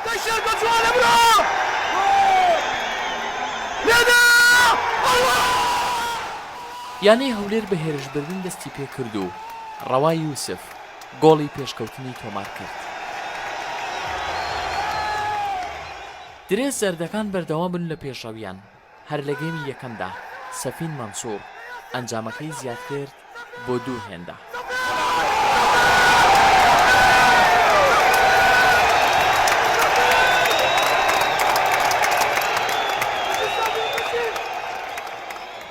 تشرب جوال برو لنا یانەی هەولێر بە هێرشبردن دەستی پێ کرد و ڕەوای یوسف گۆڵی پێشکەوتنی تۆمار کرد. درێژ زەردەکان بەردەوام بن لە پێشەویان. هەر لە گەیمی یەکەمدا سەفین مەنسوور ئەنجامەکەی زیاد کرد بۆ 2 هێندە.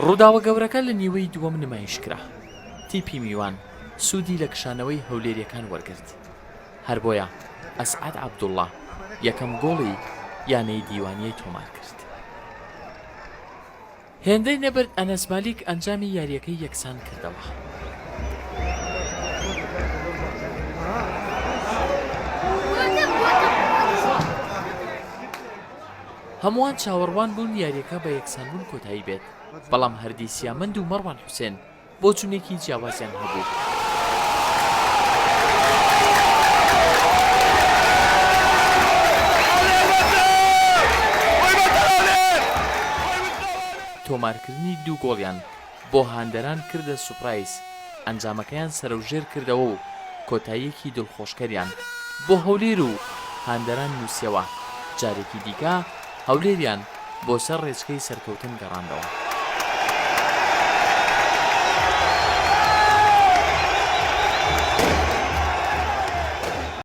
ڕووداوە گەورەکە لە نیوەی دووەم نمایشکرا. تیپی میوان سوودی لە کشانەوەی هەولێریەکان وەرگرت. هەر بۆیە ئەسعەد عەبدوڵڵا یەکەم گۆڵی یانەی دیوانیەی تۆمار کرد. هێندەی نەبرد ئەنەس مالیک ئەنجامی یاریەکەی یەکسان کردەوە. هەمووان چاوەڕوان بوون یاریەکە بە یەکسانبوون کۆتایی بێت، بەڵام هەردی سیامەند و مەڕوان حوسێن بۆ چوونێکی جیاوازیان هەبوو. تۆمارکردنی 2 گۆڵیان بۆ هاندەران کردە سوپرایز. ئەنجامەکەیان سەرەوژێر کردەوە و کۆتاییەکی دڵخۆشکەریان بۆ هەولێر و هاندەران نووسیەوە. جارێکی دیکە هەولێریان بۆ سەر ڕێچکەی سەرکەوتن گەڕاندەوە.